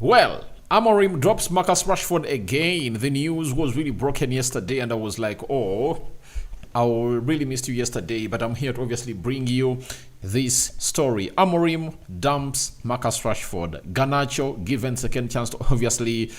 Well, Amorim drops Marcus Rashford again. The news was really broken yesterday, and I was like, oh, I really missed you yesterday, but I'm here to obviously bring you this story. Amorim dumps Marcus Rashford. Garnacho given second chance to obviously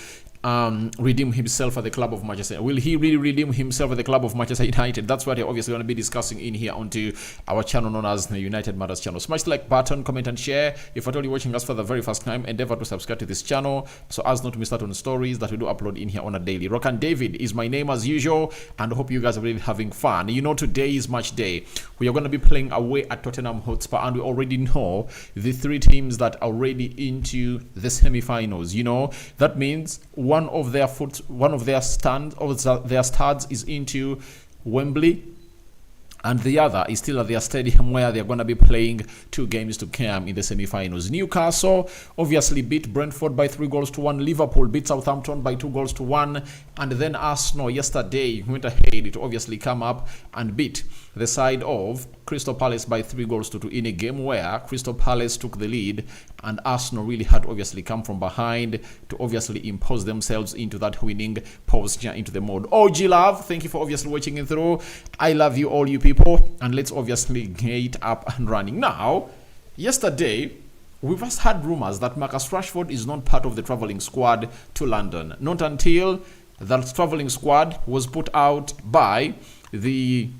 redeem himself at the club of Manchester. Will he really redeem himself at the club of Manchester United? That's what we're obviously going to be discussing in here onto our channel known as the United Matters channel. Smash the like button, comment and share. If at all you're watching us for the very first time, endeavor to subscribe to this channel so as not to miss out on stories that we do upload in here on a daily. Rock and David is my name as usual, and I hope you guys are really having fun. You know, today is match day. We are going to be playing away at Tottenham Hotspur, and we already know the three teams that are already into the semi-finals. You know, that means one of their studs is into Wembley, and the other is still at their stadium where they're going to be playing 2 games to come in the semi-finals. Newcastle obviously beat Brentford by 3-1. Liverpool beat Southampton by 2-1. And then Arsenal yesterday went ahead to obviously come up and beat the side of Crystal Palace by 3-2 in a game where Crystal Palace took the lead and Arsenal really had to obviously come from behind to obviously impose themselves into that winning posture, into the mode. OG Love, thank you for obviously watching it through. I love you all, you people, and let's obviously get up and running. Now, yesterday, we first had rumors that Marcus Rashford is not part of the traveling squad to London. Not until that traveling squad was put out by the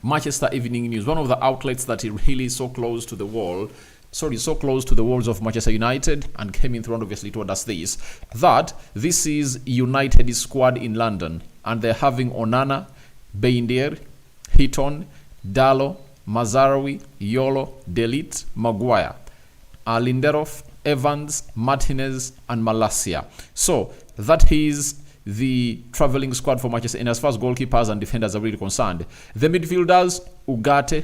Manchester Evening News, one of the outlets that is really so close to the walls of Manchester United, and came in through and obviously told us that this is United's squad in London, and they're having Onana, Beindir, Heaton, Dallo, Mazarawi, Yolo, Delite, Maguire, Lindelof, Evans, Martinez, and Malacia. So that is the traveling squad for Manchester, and as far as goalkeepers and defenders are really concerned. The midfielders, Ugarte,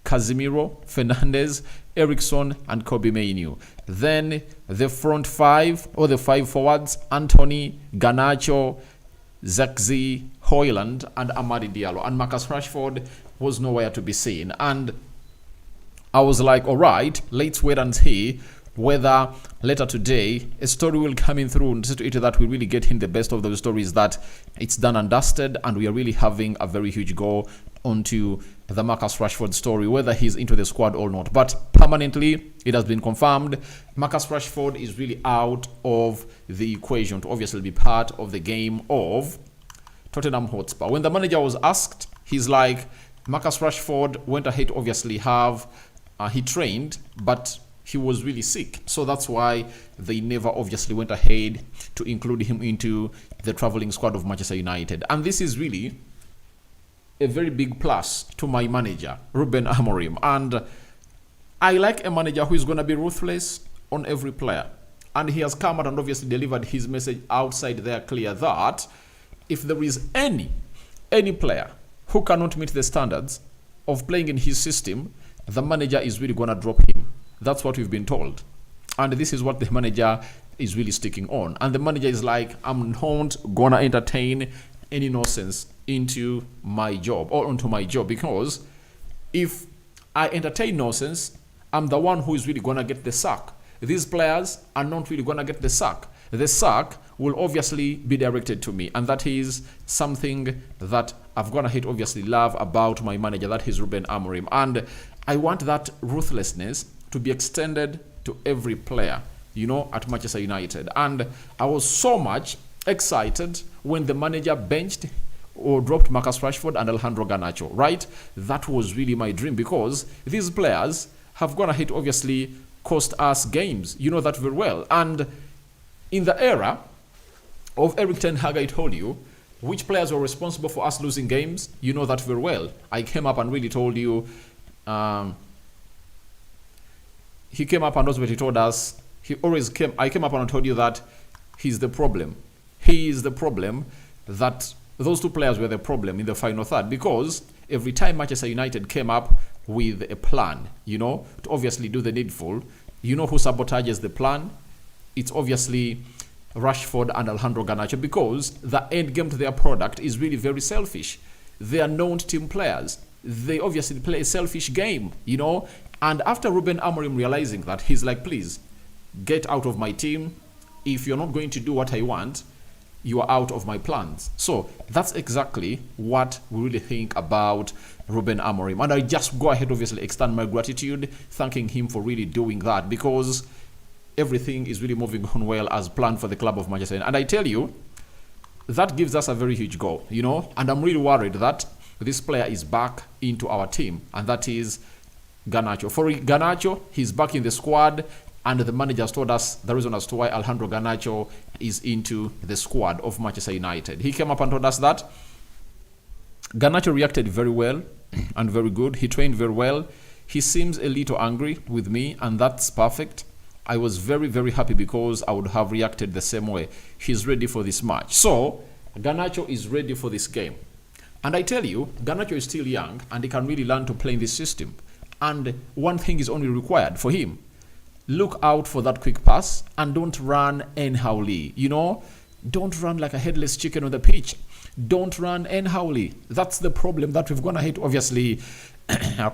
Casemiro, Fernandez, Eriksson, and Kobe Mainoo. Then the front five, or the 5 forwards, Anthony, Garnacho, Zexi, Hoyland, and Amadi Diallo. And Marcus Rashford was nowhere to be seen. And I was like, all right, let's wait and see whether later today a story will come in through that we really get in the best of those stories, that it's done and dusted, and we are really having a very huge go onto the Marcus Rashford story, whether he's into the squad or not. But permanently, it has been confirmed Marcus Rashford is really out of the equation to obviously be part of the game of Tottenham Hotspur. When the manager was asked, he's like, Marcus Rashford went ahead to obviously he trained, but he was really sick, so that's why they never obviously went ahead to include him into the traveling squad of Manchester United. And this is really a very big plus to my manager, Ruben Amorim. And I like a manager who is going to be ruthless on every player. And he has come out and obviously delivered his message outside there clear that if there is any player who cannot meet the standards of playing in his system, the manager is really going to drop him. That's what we've been told. And this is what the manager is really sticking on. And the manager is like, I'm not going to entertain any nonsense into my job or onto my job, because if I entertain nonsense, I'm the one who is really going to get the sack. These players are not really going to get the sack. The sack will obviously be directed to me. And that is something that I've gone ahead obviously love about my manager. That is Ruben Amorim. And I want that ruthlessness to be extended to every player, you know, at Manchester United. And I was so much excited when the manager benched or dropped Marcus Rashford and Alejandro Garnacho, right? That was really my dream, because these players have gone ahead to obviously cost us games. You know that very well. And in the era of Erik ten Hag, I told you which players were responsible for us losing games. You know that very well. I came up and really told you he came up and also he told us, I came up and told you that he's the problem. He is the problem, that those 2 players were the problem in the final third, because every time Manchester United came up with a plan, you know, to obviously do the needful, you know who sabotages the plan? It's obviously Rashford and Alejandro Garnacho, because the end game to their product is really very selfish. They are known team players. They obviously play a selfish game, you know. And after Ruben Amorim realizing that, he's like, please, get out of my team. If you're not going to do what I want, you are out of my plans. So that's exactly what we really think about Ruben Amorim. And I just go ahead, obviously, extend my gratitude, thanking him for really doing that, because everything is really moving on well as planned for the club of Manchester United. And I tell you, that gives us a very huge goal, you know, and I'm really worried that this player is back into our team, and that is Garnacho. For Garnacho, he's back in the squad, and the manager has told us the reason as to why Alejandro Garnacho is into the squad of Manchester United. He came up and told us that Garnacho reacted very well and very good. He trained very well. He seems a little angry with me, and that's perfect. I was very, very happy because I would have reacted the same way. He's ready for this match. So, Garnacho is ready for this game. And I tell you, Garnacho is still young and he can really learn to play in this system. And one thing is only required for him. Look out for that quick pass and don't run anyhowly. You know, don't run like a headless chicken on the pitch. Don't run anyhowly. That's the problem that we've gone ahead, obviously,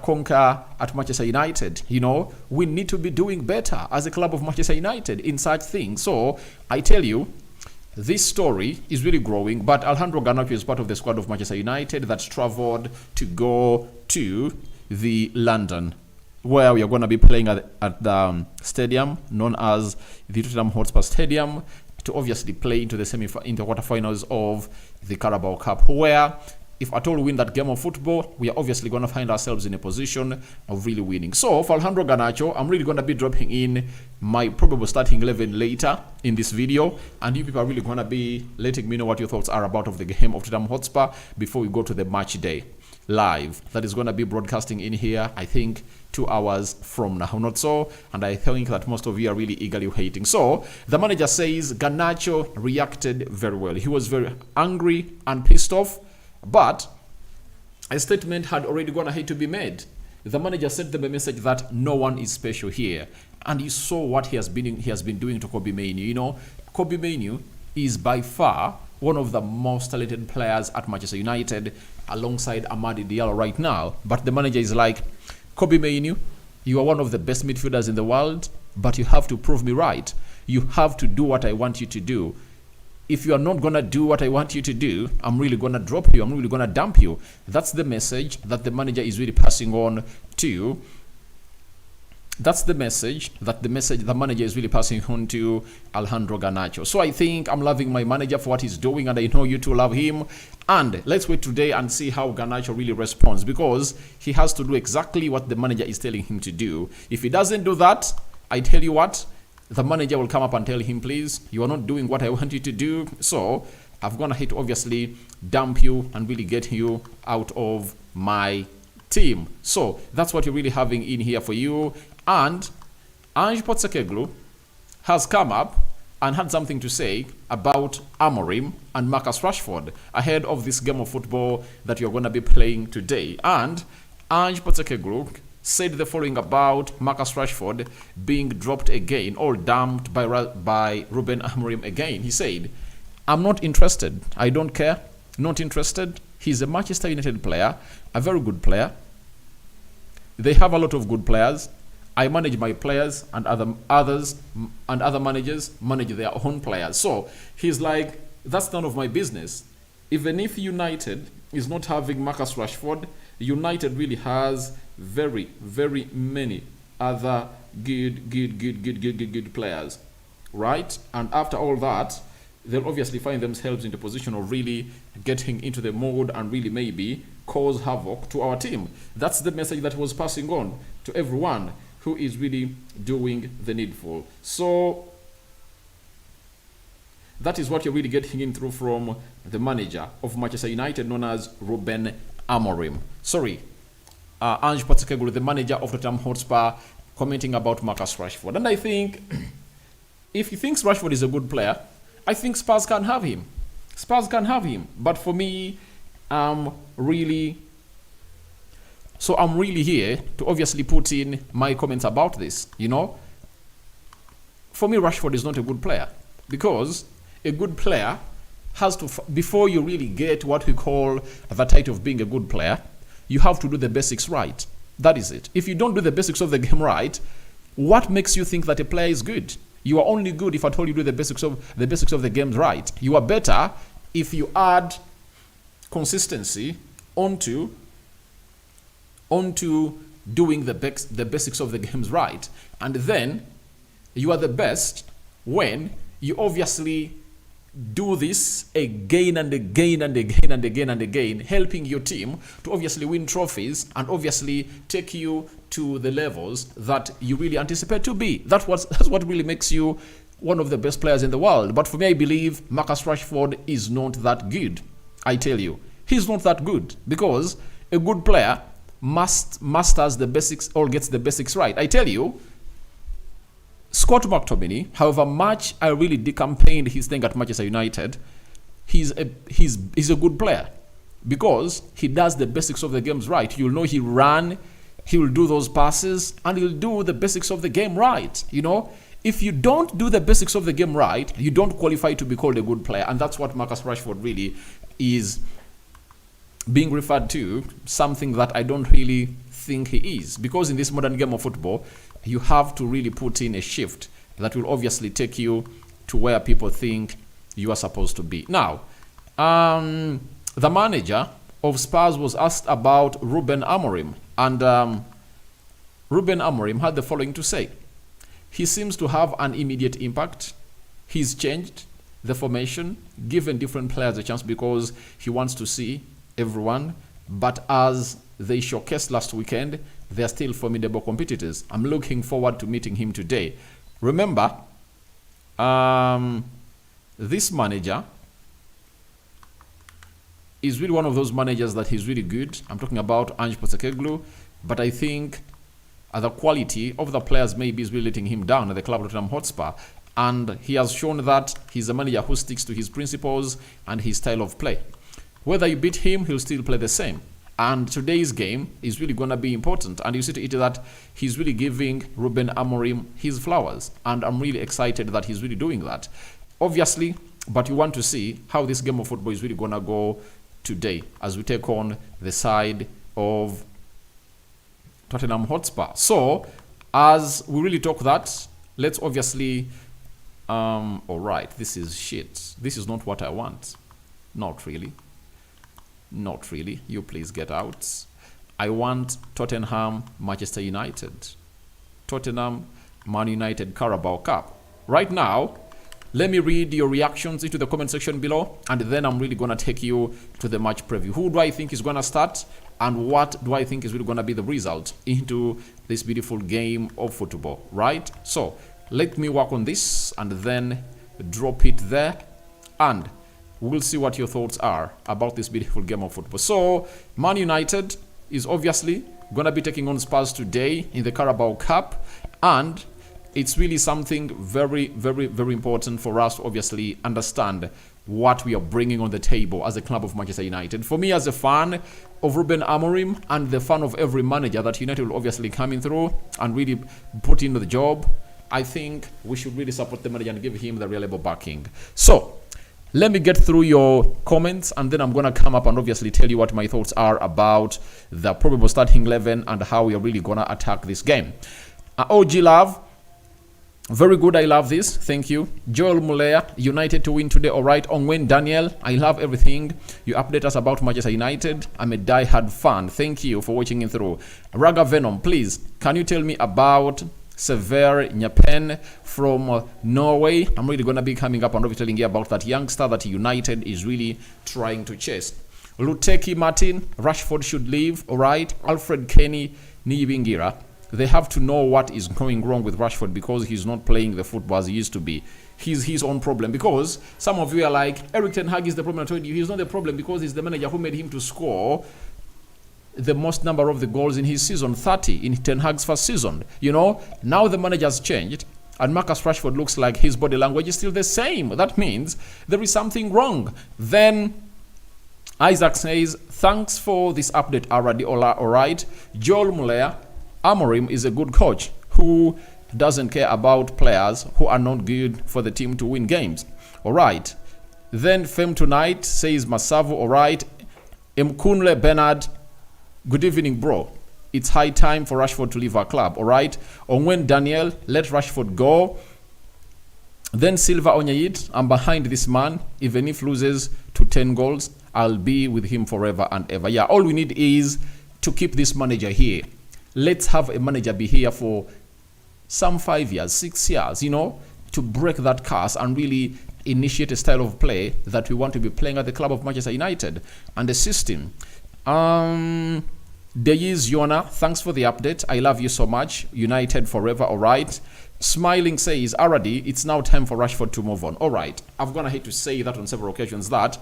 conquer at Manchester United. You know, we need to be doing better as a club of Manchester United in such things. So I tell you, this story is really growing, but Alejandro Garnacho is part of the squad of Manchester United that's traveled to go to the London, where we are going to be playing at the stadium known as the Tottenham Hotspur Stadium, to obviously play into the quarterfinals of the Carabao Cup, where if at all we win that game of football, we are obviously going to find ourselves in a position of really winning. So for Alejandro Garnacho, I'm really going to be dropping in my probable starting 11 later in this video, and you people are really going to be letting me know what your thoughts are about of the game of Tottenham Hotspur before we go to the match day live. That is going to be broadcasting in here, I think, 2 hours from now, not so, and I think that most of you are really eagerly waiting. So the manager says Garnacho reacted very well. He was very angry and pissed off, but a statement had already gone ahead to be made. The manager sent them a message that no one is special here, and you saw what he has been doing to Kobbie Mainoo. You know, Kobbie Mainoo is by far one of the most talented players at Manchester United, alongside Amadi Diallo right now. But the manager is like, Kobbie Mainoo, you are one of the best midfielders in the world, but you have to prove me right. You have to do what I want you to do. If you are not going to do what I want you to do, I'm really going to drop you. I'm really going to dump you. That's the message that the manager is really passing on to. That's the message that the manager is really passing on to Alejandro Garnacho. So I think I'm loving my manager for what he's doing, and I know you two love him. And let's wait today and see how Garnacho really responds, because he has to do exactly what the manager is telling him to do. If he doesn't do that, I tell you what, the manager will come up and tell him, please, you are not doing what I want you to do. So I've gone ahead to obviously dump you and really get you out of my team. So that's what you're really having in here for you. And Postecoglou has come up and had something to say about Amorim and Marcus Rashford ahead of this game of football that you're going to be playing today. And Postecoglou said the following about Marcus Rashford being dropped again or dumped by Ruben Amorim again. He said, I'm not interested. I don't care. Not interested. He's a Manchester United player, a very good player. They have a lot of good players. I manage my players, and other managers manage their own players. So he's like, that's none of my business. Even if United is not having Marcus Rashford, United really has very, very many other good players, right? And after all that, they'll obviously find themselves in the position of really getting into the mode and really maybe cause havoc to our team. That's the message that was passing on to everyone who is really doing the needful. So that is what you're really getting in through from the manager of Manchester United, known as Ruben Amorim. Sorry, Postecoglou, the manager of Tottenham Hotspur, commenting about Marcus Rashford. And I think if he thinks Rashford is a good player, I think Spurs can have him. Spurs can have him. But for me, I'm really here to obviously put in my comments about this. You know, for me, Rashford is not a good player, because a good player has to, before you really get what we call the title of being a good player, you have to do the basics right. That is it. If you don't do the basics of the game right, what makes you think that a player is good? You are only good if at all you do the basics of the games right. You are better if you add consistency onto doing the basics of the games right. And then you are the best when you obviously do this again and again and again and again and again, helping your team to obviously win trophies and obviously take you to the levels that you really anticipate to be. That's what really makes you one of the best players in the world. But for me, I believe Marcus Rashford is not that good. I tell you, he's not that good, because a good player masters the basics or gets the basics right. I tell you, Scott McTominay, however much I really decampaigned his thing at Manchester United, he's a good player because he does the basics of the games right. You'll know he will do those passes, and he'll do the basics of the game right. You know, if you don't do the basics of the game right, you don't qualify to be called a good player, and that's what Marcus Rashford really is being referred to, something that I don't really think he is, because in this modern game of football, you have to really put in a shift that will obviously take you to where people think you are supposed to be. Now, the manager of Spurs was asked about Ruben Amorim, and Ruben Amorim had the following to say. He seems to have an immediate impact. He's changed the formation, given different players a chance because he wants to see everyone. But as they showcased last weekend, they're still formidable competitors. I'm looking forward to meeting him today. Remember, this manager is really one of those managers that he's really good. I'm talking about Postecoglou, but I think the quality of the players maybe is really letting him down at the club of Tottenham Hotspur. And he has shown that he's a manager who sticks to his principles and his style of play. Whether you beat him, he'll still play the same. And today's game is really going to be important. And you see to it that he's really giving Ruben Amorim his flowers. And I'm really excited that he's really doing that. Obviously, but you want to see how this game of football is really going to go today as we take on the side of Tottenham Hotspur. So, as we really talk that, let's obviously... all right, this is shit. This is not what I want. Not really. Not really. You please get out. I want Tottenham, Manchester United. Tottenham, Man United, Carabao Cup. Right now, let me read your reactions into the comment section below, and then I'm really going to take you to the match preview. Who do I think is going to start, and what do I think is really going to be the result into this beautiful game of football, right? So, let me work on this, and then drop it there, and we'll see what your thoughts are about this beautiful game of football. So, Man United is obviously going to be taking on Spurs today in the Carabao Cup, and it's really something very, very, very important for us to obviously understand what we are bringing on the table as a club of Manchester United. For me, as a fan of Ruben Amorim and the fan of every manager that United will obviously come in through and really put in the job, I think we should really support the manager and give him the reliable backing. So, let me get through your comments, and then I'm going to come up and obviously tell you what my thoughts are about the probable starting 11 and how we are really going to attack this game. OG Love, very good. I love this. Thank you. Joel Mulea, United to win today. All right. Ongwen Daniel, I love everything you update us about Manchester United. I'm a die-hard fan. Thank you for watching it through. Raga Venom, please, can you tell me about Sever Nyapen from Norway? I'm really going to be coming up and be telling you about that youngster that United is really trying to chase. Luteki Martin, Rashford should leave. All right. Alfred Kenny Niyibingira, they have to know what is going wrong with Rashford because he's not playing the football as he used to be. He's his own problem, because some of you are like, Eric Ten Hag is the problem. I told you, he's not the problem because he's the manager who made him to score the most number of the goals in his season, 30 in Ten Hag's first season. You know, now the manager has changed and Marcus Rashford looks like his body language is still the same. That means there is something wrong. Then Isaac says, thanks for this update, Aradiola. All right. Joel Mulea, Amorim is a good coach who doesn't care about players who are not good for the team to win games. All right. Then Fem Tonight says Masavo. All right. Mkunle Bernard, good evening, bro. It's high time for Rashford to leave our club. All right. Ongwen Daniel, let Rashford go. Then Silva Onyeit, I'm behind this man. Even if loses to 10 goals, I'll be with him forever and ever. Yeah, all we need is to keep this manager here. Let's have a manager be here for some 5 years, 6 years, to break that curse and really initiate a style of play that we want to be playing at the club of Manchester United and the system. Deyiz Yona, thanks for the update. I love you so much. United forever, all right. Smiling says, Aradi, it's now time for Rashford to move on. All right, I've gone ahead to say that on several occasions that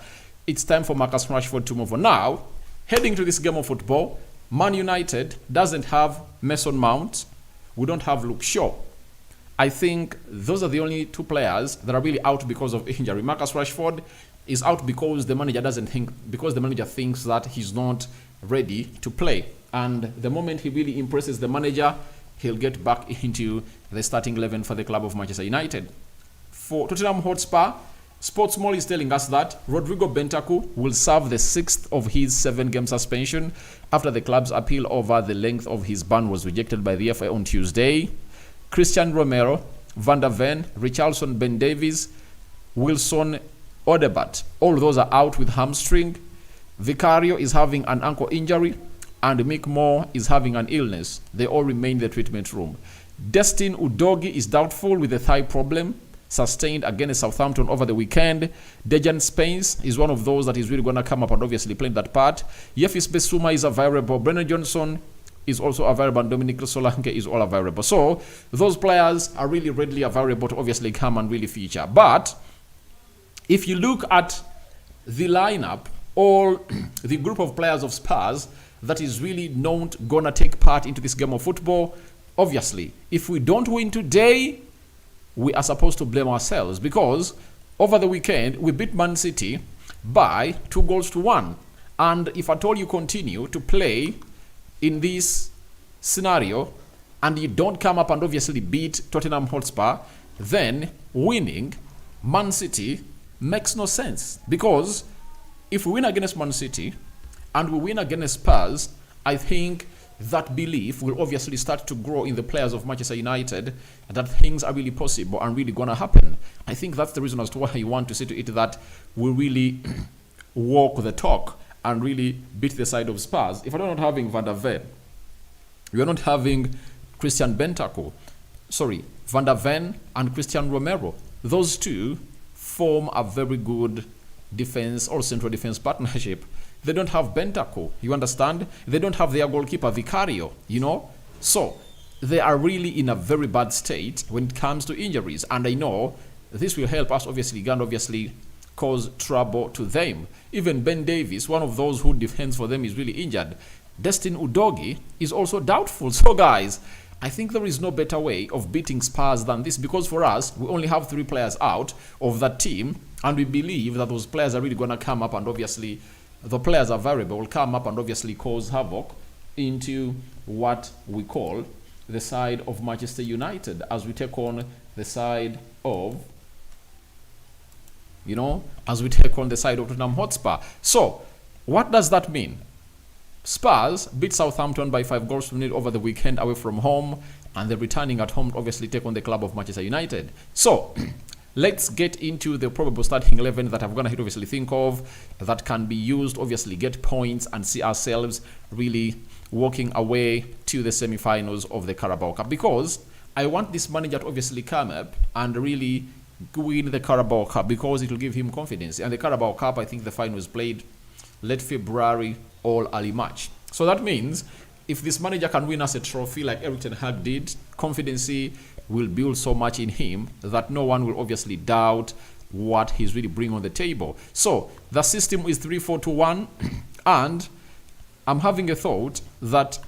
it's time for Marcus Rashford to move on. Now, heading to this game of football, Man United doesn't have Mason Mount. We don't have Luke Shaw. I think those are the only two players that are really out because of injury. Marcus Rashford is out because the manager thinks that he's not ready to play. And the moment he really impresses the manager, he'll get back into the starting 11 for the club of Manchester United. For Tottenham Hotspur, Sportsmall is telling us that Rodrigo Bentancur will serve the 6th of his 7-game suspension after the club's appeal over the length of his ban was rejected by the FA on Tuesday. Christian Romero, Van der Ven, Richarlison, Ben Davies, Wilson, Odegaard, all those are out with hamstring. Vicario is having an ankle injury, and Mick Moore is having an illness. They all remain in the treatment room. Destin Udogie is doubtful with a thigh problem sustained against Southampton over the weekend. Dejan Spence is one of those that is really going to come up and obviously play that part. Yefis Besuma is available. Brennan Johnson is also available, and Dominic Solanke is all available. So those players are really readily available to obviously come and really feature. But if you look at the lineup or the group of players of Spurs that is really not gonna take part into this game of football, obviously, if we don't win today, we are supposed to blame ourselves, because over the weekend we beat Man City by 2-1. And if at all you continue to play in this scenario and you don't come up and obviously beat Tottenham Hotspur, then winning Man City makes no sense. Because if we win against Man City and we win against Spurs, I think that belief will obviously start to grow in the players of Manchester United that things are really possible and really gonna happen. I think that's the reason as to why you want to see to it that we really walk the talk and really beat the side of Spurs. If we're not having Van der Ven, we're not having Christian Bentancur, Van der Ven and Christian Romero. Those two form a very good defense or central defense partnership. They don't have Bentancur, you understand? They don't have their goalkeeper Vicario, So they are really in a very bad state when it comes to injuries. And I know this will help us obviously cause trouble to them. Even Ben Davies, one of those who defends for them, is really injured. Destin Udogie is also doubtful. So guys, I think there is no better way of beating Spurs than this, because for us, we only have 3 players out of that team, and we believe that those players are really going to come up, and obviously the players are variable, will come up and obviously cause havoc into what we call the side of Manchester United as we take on the side of Tottenham Hotspur. So what does that mean? Spurs beat Southampton by 5-0 over the weekend away from home, and they're returning at home to obviously take on the club of Manchester United. So let's get into the probable starting 11 that I'm going to obviously think of that can be used, obviously get points and see ourselves really walking away to the semi-finals of the Carabao Cup, because I want this manager to obviously come up and really win the Carabao Cup, because it will give him confidence. And the Carabao Cup, I think the final was played late February or early March. So that means if this manager can win us a trophy like Erik ten Hag did, confidence will build so much in him that no one will obviously doubt what he's really bringing on the table. So the system is 3-4-2-1, and I'm having a thought that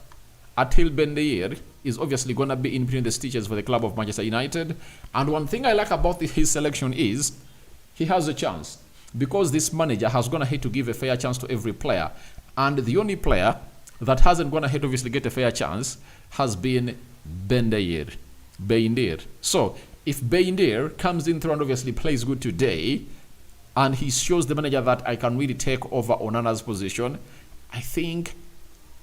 Atil Ben-Dair is obviously going to be in between the stitches for the club of Manchester United. And one thing I like about his selection is he has a chance, because this manager has gone ahead to give a fair chance to every player. And the only player that hasn't gone ahead to obviously get a fair chance has been Ben-Dair. So if Ben-Dair comes in through and obviously plays good today, and he shows the manager that I can really take over Onana's position, I think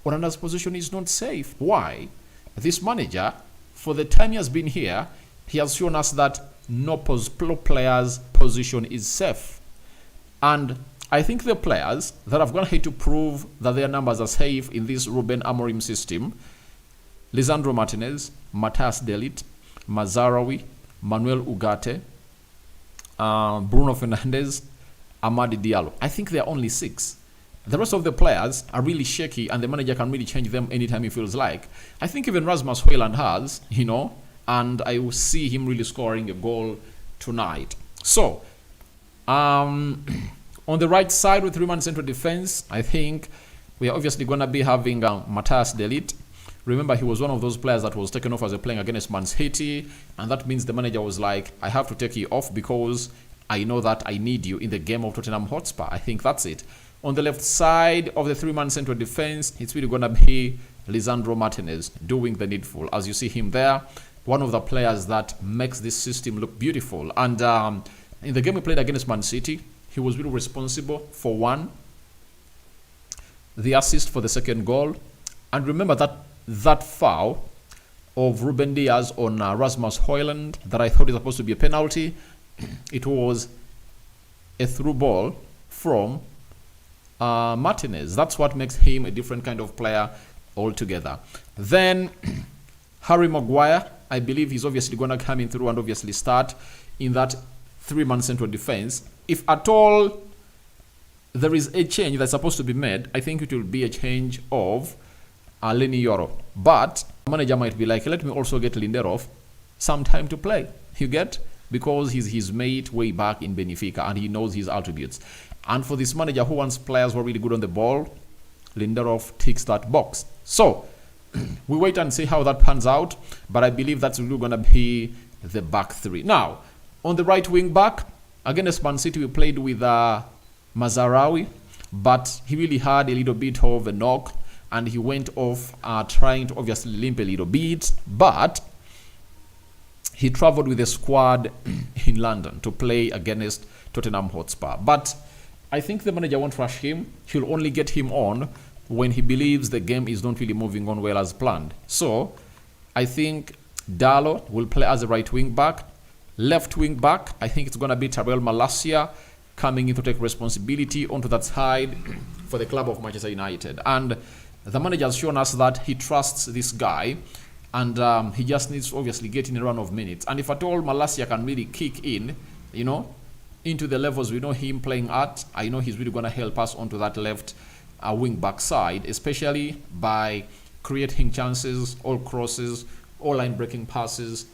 Onana's position is not safe. Why? This manager, for the time he has been here, he has shown us that no player's position is safe. And I think the players that have gone ahead to prove that their numbers are safe in this Ruben Amorim system: Lisandro Martinez, Matthias de Ligt, Mazarawi, Manuel Ugarte, Bruno Fernandes, Amadi Diallo. I think there are only 6. The rest of the players are really shaky, and the manager can really change them anytime he feels like. I think even Rasmus Højlund has, and I will see him really scoring a goal tonight. So, on the right side with 3-man central defense, I think we are obviously going to be having Matthias de Ligt. Remember, he was one of those players that was taken off as a playing against Man City, and that means the manager was like, I have to take you off because I know that I need you in the game of Tottenham Hotspur. I think that's it. On the left side of the 3-man central defense, it's really going to be Lisandro Martinez doing the needful. As you see him there, one of the players that makes this system look beautiful. And in the game we played against Man City, he was really responsible for the assist for the second goal. And remember that foul of Ruben Diaz on Rasmus Højlund that I thought is supposed to be a penalty. It was a through ball from Martinez. That's what makes him a different kind of player altogether. Then Harry Maguire, I believe he's obviously going to come in through and obviously start in that 3-man central defense. If at all there is a change that's supposed to be made, I think it will be a change of Leny Yoro. But the manager might be like, let me also get Lindelof some time to play. You get? Because he's his mate way back in Benfica and he knows his attributes. And for this manager who wants players who are really good on the ball, Lindelof ticks that box. So, we wait and see how that pans out. But I believe that's really going to be the back 3. Now, on the right wing back, against Man City, we played with Mazarawi. But he really had a little bit of a knock. And he went off trying to obviously limp a little bit. But he traveled with the squad in London to play against Tottenham Hotspur. But I think the manager won't rush him. He'll only get him on when he believes the game is not really moving on well as planned. So, I think Diallo will play as a right wing back. Left wing back, I think it's going to be Tyrell Malacia coming in to take responsibility onto that side for the club of Manchester United. And the manager has shown us that he trusts this guy. And he just needs to obviously get in a run of minutes. And if at all Malacia can really kick in, into the levels we know him playing at, I know he's really going to help us onto that left wing back side, especially by creating chances, all crosses, all line breaking passes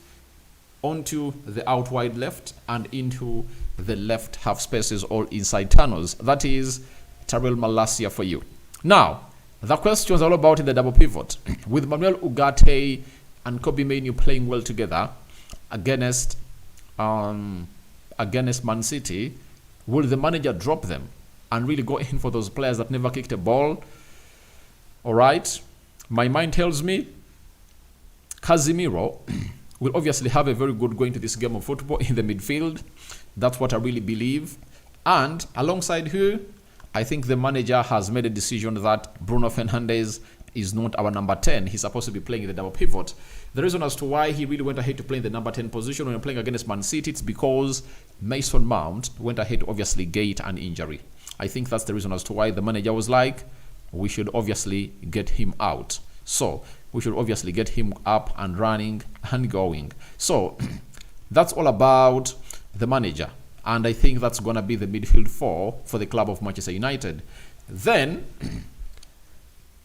onto the out wide left and into the left half spaces, all inside tunnels. That is Tyrell Malacia for you. Now, the question is all about in the double pivot. With Manuel Ugarte and Kobe Mainoo playing well together against Man City, will the manager drop them and really go in for those players that never kicked a ball? All right. My mind tells me Casemiro will obviously have a very good going to this game of football in the midfield. That's what I really believe. And alongside who? I think the manager has made a decision that Bruno Fernandes is not our number 10. He's supposed to be playing in the double pivot. The reason as to why he really went ahead to play in the number 10 position when playing against Man City, it's because Mason Mount went ahead to obviously get an injury. I think that's the reason as to why the manager was like, we should obviously get him out. So, we should obviously get him up and running and going. So, that's all about the manager. And I think that's going to be the midfield 4 for the club of Manchester United. Then,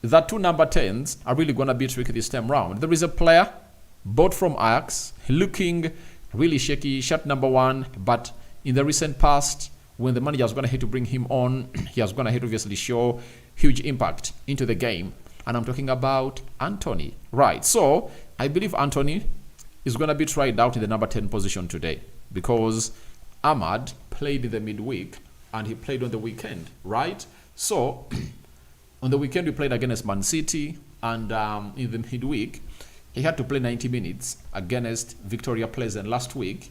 the 2 number 10s are really going to be tricky this time round. There is a player, bought from Ajax, looking really shaky, shirt number 1. But in the recent past, when the manager is going to have to bring him on, he has going to have to obviously show huge impact into the game. And I'm talking about Anthony. Right, so I believe Anthony is going to be tried out in the number 10 position today. Because Ahmad played in the midweek and he played on the weekend, right? So, on the weekend we played against Man City and in the midweek, he had to play 90 minutes against Victoria Pleasant last week.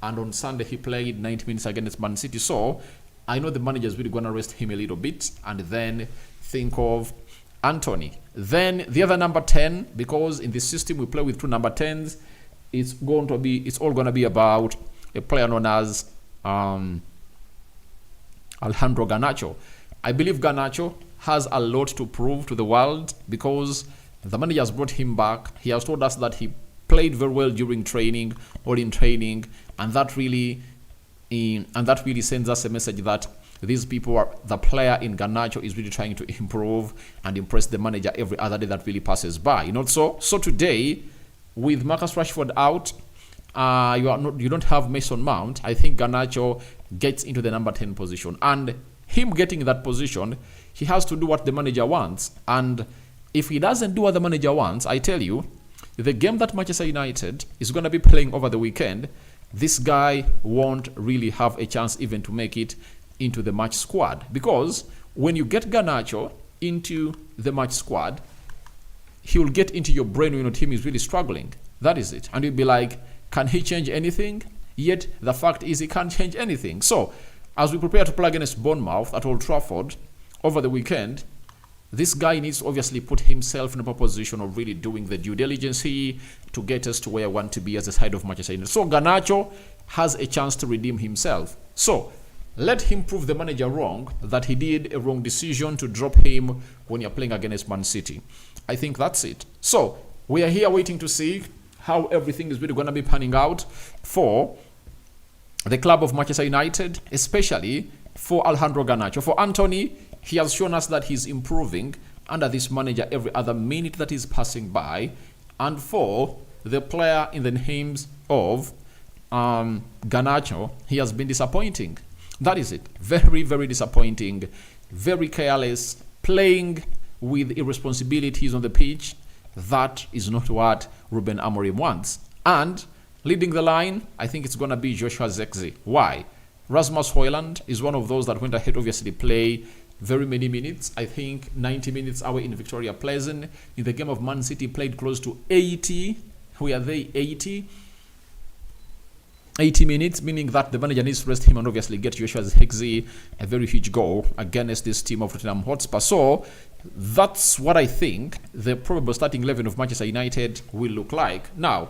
And on Sunday he played 90 minutes against Man City. So, I know the manager is really going to rest him a little bit and then think of Anthony. Then the other number 10, because in this system we play with 2 number 10s, it's all going to be about a player known as Alejandro Garnacho. I believe Garnacho has a lot to prove to the world because the manager has brought him back. He has told us that he played very well during training or in training, and that really sends us a message that these people are, the player in Garnacho is really trying to improve and impress the manager every other day that really passes by. So today, with Marcus Rashford out, you don't have Mason Mount. I think Garnacho gets into the number 10 position, and him getting that position, he has to do what the manager wants. And if he doesn't do what the manager wants, I tell you, the game that Manchester United is going to be playing over the weekend, this guy won't really have a chance even to make it into the match squad. Because when you get Garnacho into the match squad, he will get into your brain when your team is really struggling. That is it. And you'll be like, can he change anything? Yet the fact is he can't change anything. So as we prepare to play against Bournemouth at Old Trafford over the weekend, this guy needs to obviously put himself in a position of really doing the due diligence to get us to where we want to be as a side of Manchester United. So Garnacho has a chance to redeem himself. So let him prove the manager wrong, that he did a wrong decision to drop him when you're playing against Man City. I think that's it. So we are here waiting to see how everything is really going to be panning out for the club of Manchester United, especially for Alejandro Garnacho. For Anthony, he has shown us that he's improving under this manager every other minute that is passing by. And for the player in the names of Garnacho, he has been disappointing. That is it. Very, very disappointing. Very careless. Playing with irresponsibilities on the pitch. That is not what Ruben Amorim wants. And leading the line, I think it's going to be Joshua Zirkzee. Why? Rasmus Højlund is one of those that went ahead, obviously, play very many minutes. I think 90 minutes away in Victoria Pleasant. In the game of Man City, played close to 80. Who are they? 80 minutes, meaning that the manager needs to rest him and obviously get Joshua Zirkzee a very huge goal against this team of Tottenham Hotspur. So that's what I think the probable starting 11 of Manchester United will look like. Now,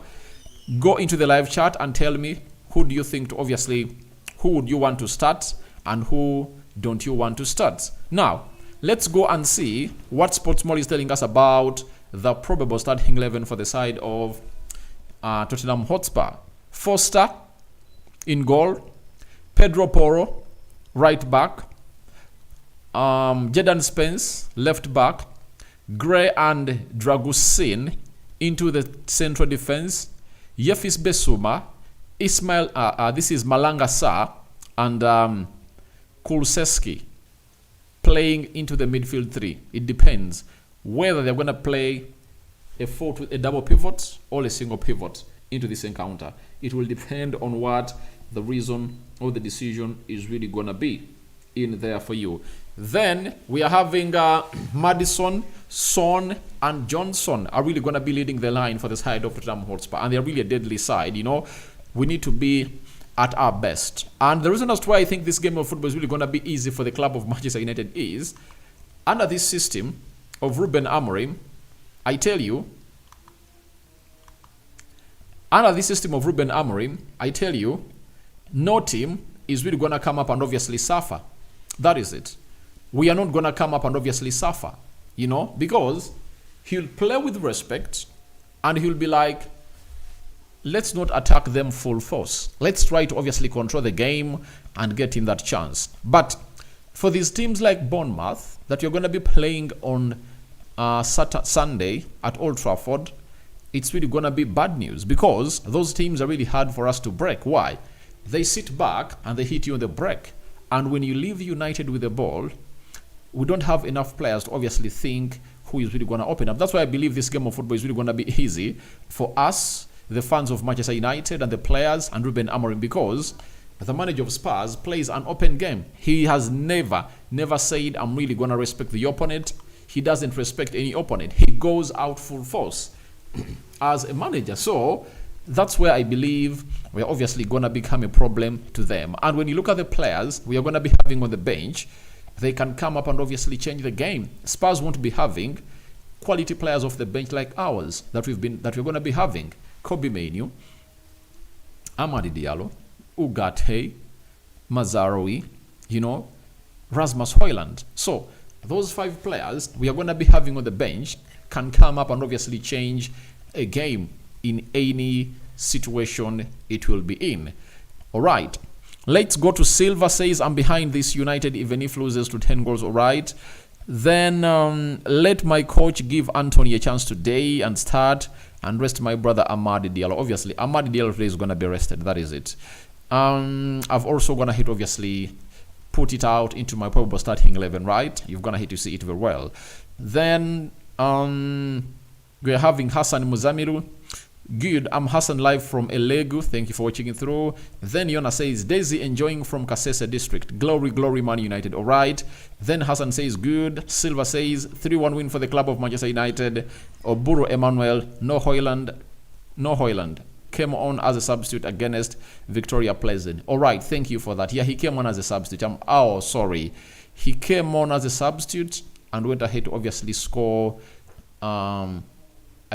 go into the live chat and tell me who do you think to obviously, who would you want to start and who don't you want to start. Now, let's go and see what Sportsmall is telling us about the probable starting 11 for the side of Tottenham Hotspur. Foster in goal, Pedro Porro right back, Jadon Spence left back, Gray and Dragusin into the central defense, Yefis Besuma, Ismail, this is Malanga Sarr, and Kulusevski playing into the midfield three. It depends whether they're going to play a double pivot or a single pivot into this encounter. It will depend on what the reason or the decision is really going to be in there for you. Then we are having Maddison, Son, and Johnson are really going to be leading the line for the side of Tottenham Hotspur, and they're really a deadly side. We need to be at our best. And the reason as to why I think this game of football is really going to be easy for the club of Manchester United is, under this system of Ruben Amorim, I tell you, no team is really going to come up and obviously suffer. That is it. We are not going to come up and obviously suffer, because he'll play with respect and he'll be like, let's not attack them full force. Let's try to obviously control the game and get in that chance. But for these teams like Bournemouth that you're going to be playing on Sunday at Old Trafford, it's really going to be bad news because those teams are really hard for us to break. Why? They sit back and they hit you on the break. And when you leave United with the ball, we don't have enough players to obviously think who is really going to open up. That's why I believe this game of football is really going to be easy for us, the fans of Manchester United and the players and Ruben Amorim, because the manager of Spurs plays an open game. He has never said, I'm really going to respect the opponent. He doesn't respect any opponent. He goes out full force as a manager. So that's where I believe we're obviously going to become a problem to them. And when you look at the players we are going to be having on the bench, they can come up and obviously change the game. Spurs won't be having quality players off the bench like ours that we're going to be having. Kobe Mainoo, Amadi Diallo, Ugarte, Mazaraoui, you know, Rasmus Højlund. So those 5 players we are going to be having on the bench can come up and obviously change a game in any situation it will be in. All right, let's go to Silva. Says, I'm behind this United even if loses to 10 goals. All right, then let my coach give Anthony a chance today and start, and rest my brother Amadi Diallo. Obviously Amadi Diallo today is going to be rested, that is it. I've also gonna hit, obviously put it out into my probable starting 11, right? You're gonna hit to see it very well. Then we're having Hassan Muzamiru. Good, I'm Hassan live from Elegu. Thank you for watching it through. Then Yona says, Daisy enjoying from Kasese district. Glory, glory, Man United. All right. Then Hassan says, good. Silva says, 3-1 win for the club of Manchester United. Oburu Emmanuel, no Højlund. Came on as a substitute against Victoria Pleasant. All right, thank you for that. Yeah, he came on as a substitute. Sorry. He came on as a substitute and went ahead to obviously score. I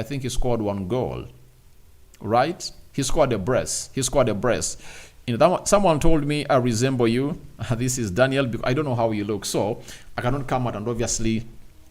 think he scored 1 goal. Right? He scored a brace. You know, someone told me I resemble you. This is Daniel. I don't know how you look, so I cannot come out and obviously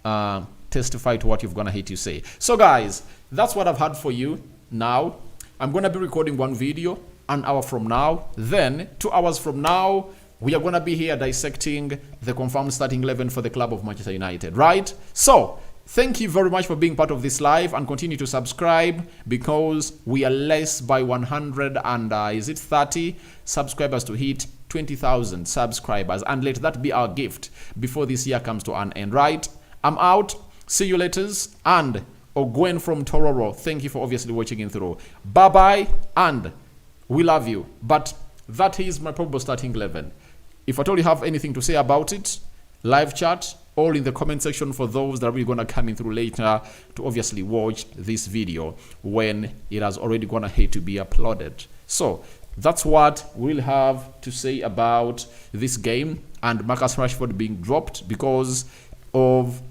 testify to what you've gonna hate to say. So guys, that's what I've had for you. Now I'm gonna be recording 1 video an hour from now. Then 2 hours from now, we are gonna be here dissecting the confirmed starting 11 for the club of Manchester United. Right? So thank you very much for being part of this live, and continue to subscribe because we are less by 100 and 30 subscribers to hit 20,000 subscribers, and let that be our gift before this year comes to an end. Right? I'm out. See you later. And Ogwen from Tororo, thank you for obviously watching in through. Bye bye, and we love you. But that is my probable starting 11. If at all you have anything to say about it, live chat or in the comment section for those that are really gonna come in through later to obviously watch this video when it has already gone ahead to be uploaded. So that's what we'll have to say about this game and Marcus Rashford being dropped because of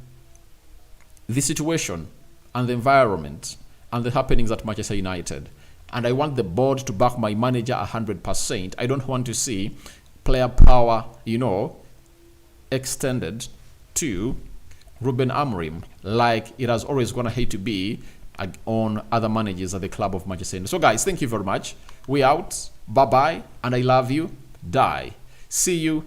the situation and the environment and the happenings at Manchester United. And I want the board to back my manager 100%. I don't want to see player power, you know, extended to Ruben Amorim like it has always gonna hate to be on other managers at the club of Manchester United. So guys, thank you very much. We out. Bye bye, and I love you. Die. See you